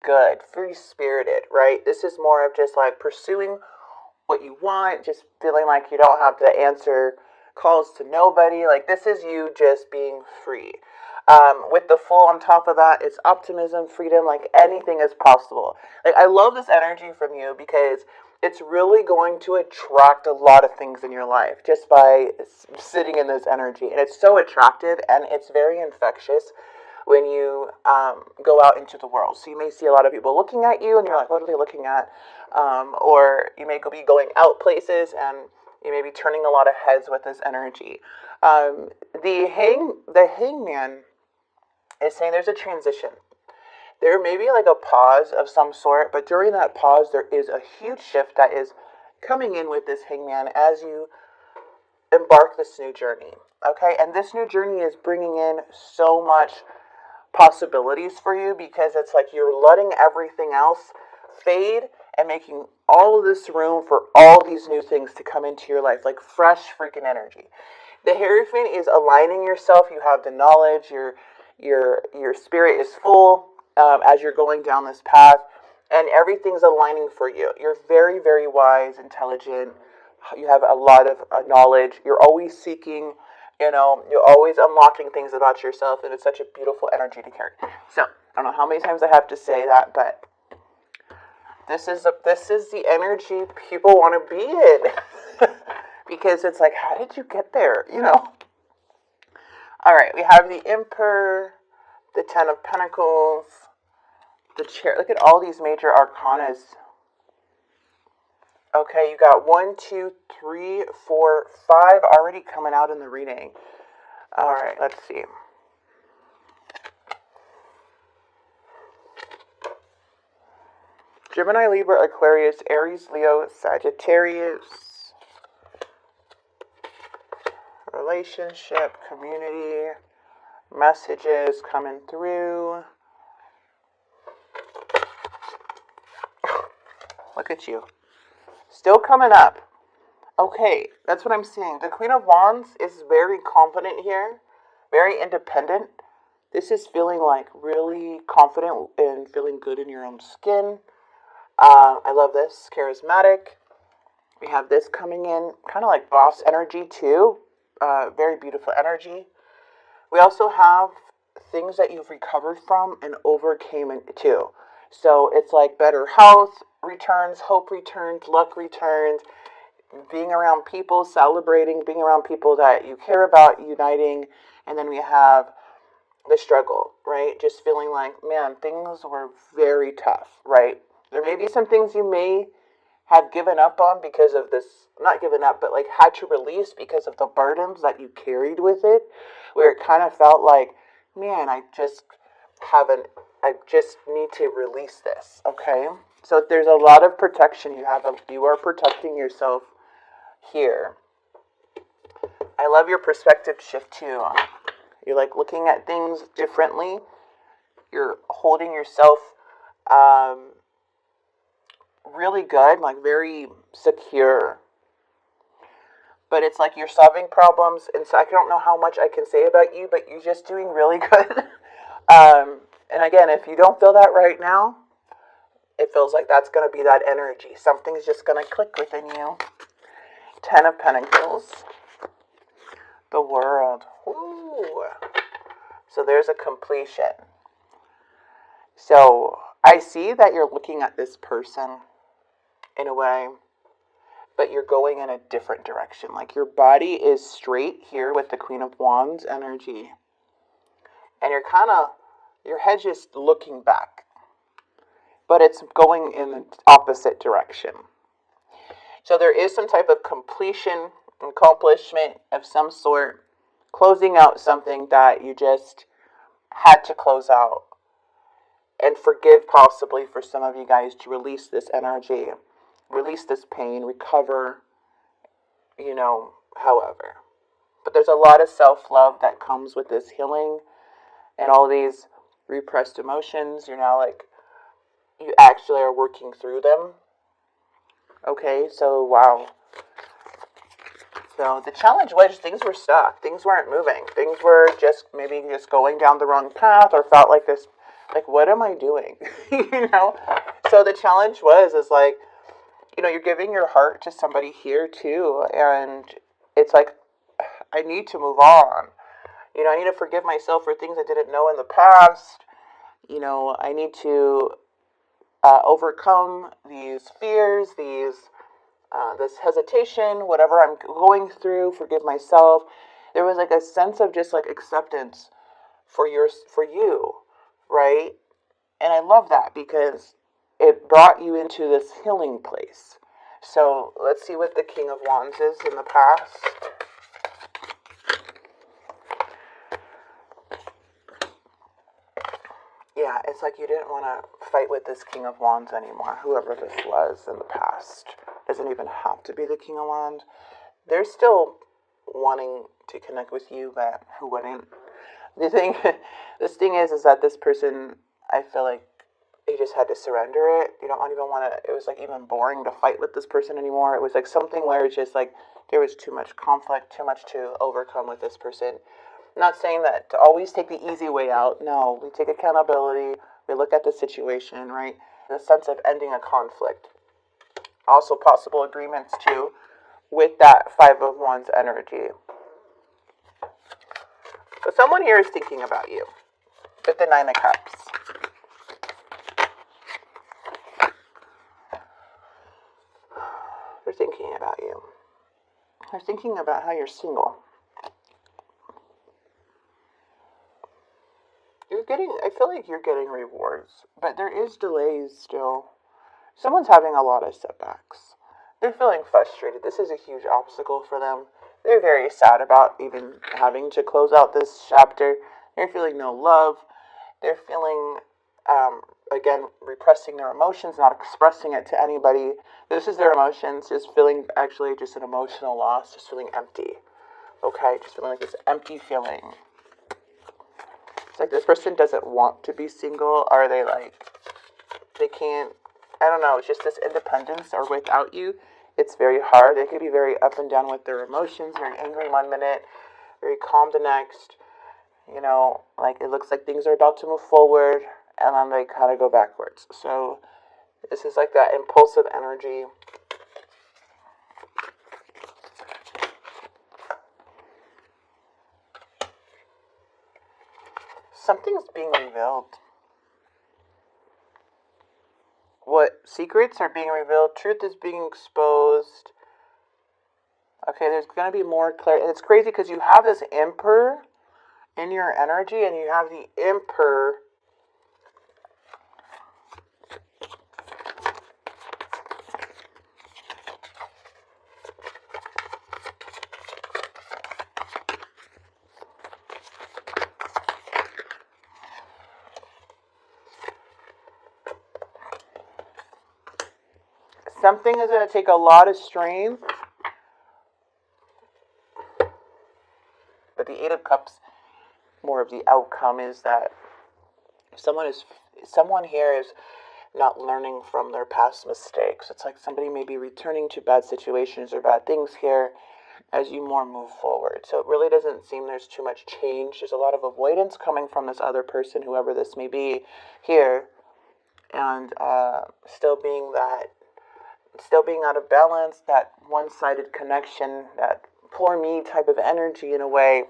good, free-spirited, right? This is more of just like pursuing what you want, just feeling like you don't have to answer calls to nobody. Like, this is you just being free. With the full on top of that, it's optimism, freedom, like anything is possible. Like, I love this energy from you because it's really going to attract a lot of things in your life just by sitting in this energy. And it's so attractive and it's very infectious when you go out into the world. So you may see a lot of people looking at you and you're like, what are they looking at? Or you may be going out places and you may be turning a lot of heads with this energy. The hangman is saying there's a transition. There may be like a pause of some sort, but during that pause, there is a huge shift that is coming in with this hangman as you embark this new journey. Okay, and this new journey is bringing in so much possibilities for you because it's like you're letting everything else fade and making all of this room for all these new things to come into your life, like fresh freaking energy. The Hierophant is aligning yourself. You have the knowledge. Your spirit is full as you're going down this path, and everything's aligning for you. You're very, very wise, intelligent. You have a lot of knowledge. You're always seeking. You're always unlocking things about yourself, and it's such a beautiful energy to carry. So, I don't know how many times I have to say that, but this is the energy people want to be in. Because it's like, how did you get there? All right, we have the Emperor, the Ten of Pentacles, the Chair. Look at all these major arcanas. Okay, you got 1, 2, 3, 4, 5 already coming out in the reading. All right, let's see. Gemini, Libra, Aquarius, Aries, Leo, Sagittarius. Relationship, community, messages coming through. Look at you. Still coming up. Okay, that's what I'm seeing. The Queen of Wands is very confident here, very independent. This is feeling like really confident and feeling good in your own skin. I love this. Charismatic. We have this coming in, kind of like boss energy too. Very beautiful energy. We also have things that you've recovered from and overcame it too. So it's like better health returns, hope returns, luck returns, being around people, celebrating, being around people that you care about, uniting. And then we have the struggle, right? Just feeling like, man, things were very tough, right? There may be some things you may have given up on because of this, not given up, but like had to release because of the burdens that you carried with it, where it kind of felt like, man, I just need to release this, okay? So there's a lot of protection you are protecting yourself here. I love your perspective shift too. You're like looking at things differently. You're holding yourself really good, like very secure. But it's like you're solving problems, and so I don't know how much I can say about you, but you're just doing really good. And again, if you don't feel that right now, it feels like that's going to be that energy. Something's just going to click within you. 10 of Pentacles. The World. Ooh. So there's a completion. So I see that you're looking at this person in a way, but you're going in a different direction. Like your body is straight here with the Queen of Wands energy. And your head's just looking back. But it's going in the opposite direction. So there is some type of completion, accomplishment of some sort, closing out something that you just had to close out. And forgive possibly for some of you guys to release this energy, release this pain, recover, however. But there's a lot of self-love that comes with this healing and all these repressed emotions. You're now like, you actually are working through them. Okay, so wow. So the challenge was things were stuck. Things weren't moving. Things were just maybe just going down the wrong path or felt like this Like, what am I doing? You know? So the challenge is like, you know, you're giving your heart to somebody here too, and it's like, I need to move on. You know, I need to forgive myself for things I didn't know in the past. You know, I need to overcome these fears, this hesitation, whatever I'm going through, forgive myself. There was like a sense of just like acceptance for you, right? And I love that because it brought you into this healing place. So let's see what the King of Wands is in the past. Yeah, it's like you didn't want to fight with this King of Wands anymore, whoever this was in the past. Doesn't even have to be the King of Wands. They're still wanting to connect with you, but who wouldn't? The thing, this thing is that this person, I feel like you just had to surrender it. You don't even want to, it was like even boring to fight with this person anymore. It was like something where it's just like there was too much conflict, too much to overcome with this person. I'm not saying that to always take the easy way out. No, we take accountability. We look at the situation, right? The sense of ending a conflict. Also possible agreements too with that Five of Wands energy. So someone here is thinking about you with the Nine of Cups. They're thinking about you. They're thinking about how you're single. I feel like you're getting rewards, but there is delays still. Someone's having a lot of setbacks. They're feeling frustrated. This is a huge obstacle for them. They're very sad about even having to close out this chapter. They're feeling no love. They're feeling, again, repressing their emotions, not expressing it to anybody. This is their emotions, just feeling actually just an emotional loss, just feeling empty. Okay, just feeling like this empty feeling. It's like this person doesn't want to be single, or they can't, I don't know, it's just this independence, or without you, it's very hard. They could be very up and down with their emotions, very angry one minute, very calm the next. You know, like it looks like things are about to move forward, and then they kind of go backwards. So this is like that impulsive energy. Something's being revealed. What secrets are being revealed? Truth is being exposed. Okay, there's going to be more clarity. And it's crazy because you have this Emperor in your energy, and you have the Emperor. Something is going to take a lot of strength. But the Eight of Cups, more of the outcome is that someone here is not learning from their past mistakes. It's like somebody may be returning to bad situations or bad things here as you more move forward. So it really doesn't seem there's too much change. There's a lot of avoidance coming from this other person, whoever this may be here, and still being out of balance, that one-sided connection, that poor me type of energy in a way,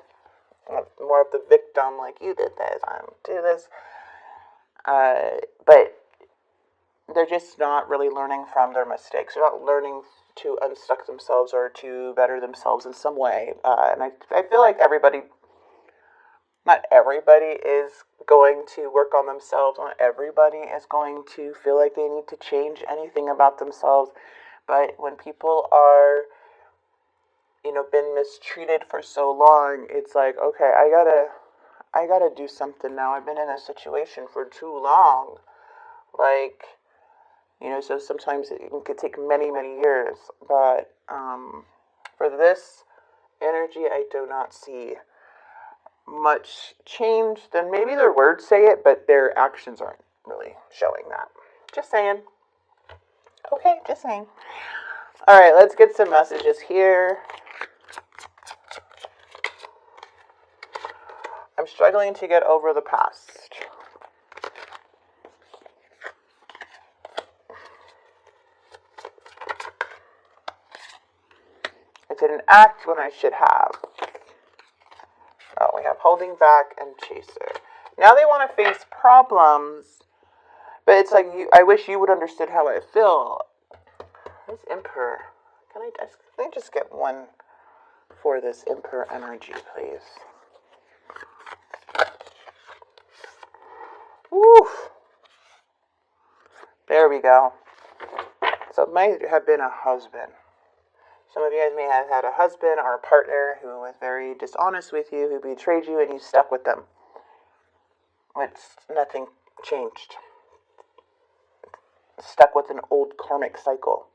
more of the victim, like you did this, I don't do this. But they're just not really learning from their mistakes. They're not learning to unstuck themselves or to better themselves in some way. And I feel like not everybody is going to work on themselves. Not everybody is going to feel like they need to change anything about themselves. But when people are, been mistreated for so long, it's like, okay, I gotta do something now. I've been in a situation for too long. Like, so sometimes it could take many, many years. But for this energy, I do not see much change. Then maybe their words say it, but their actions aren't really showing that. Just saying. Okay, just saying. All right, let's get some messages here. I'm struggling to get over the past. didn't act when I should have. Oh, we have holding back and chaser. Now they want to face problems, but it's like, I wish you would understand how I feel. This Emperor. Can I just get one for this Emperor energy, please? Woof. There we go. So it might have been a husband. Some of you guys may have had a husband or a partner who was very dishonest with you, who betrayed you, and you stuck with them. Nothing changed. Stuck with an old karmic cycle.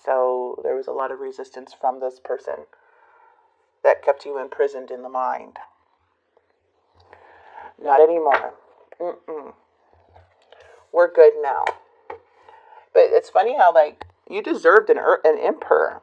So there was a lot of resistance from this person that kept you imprisoned in the mind. Not anymore. We're good now. But it's funny how, like, you deserved an emperor.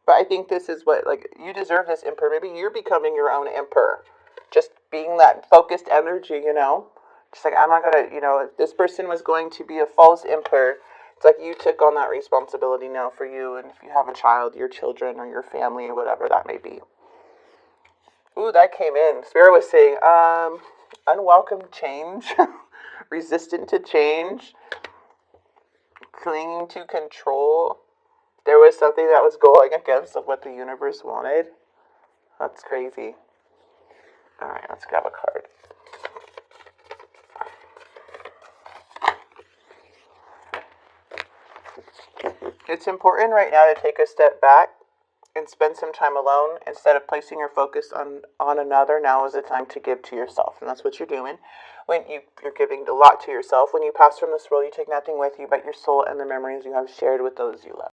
But I think this is what, like, you deserve this emperor. Maybe you're becoming your own emperor. Just being that focused energy, you know? Just like, I'm not going to, you know, if this person was going to be a false emperor, it's like you took on that responsibility now for you. And if you have a child, your children or your family or whatever that may be. Ooh, that came in. Spirit was saying, unwelcome change, resistant to change, clinging to control. There was something that was going against of what the universe wanted. That's crazy. All right, let's grab a card. It's important right now to take a step back and spend some time alone. Instead of placing your focus on another, now is the time to give to yourself. And that's what you're doing. When you're giving a lot to yourself. When you pass from this world, you take nothing with you but your soul and the memories you have shared with those you love.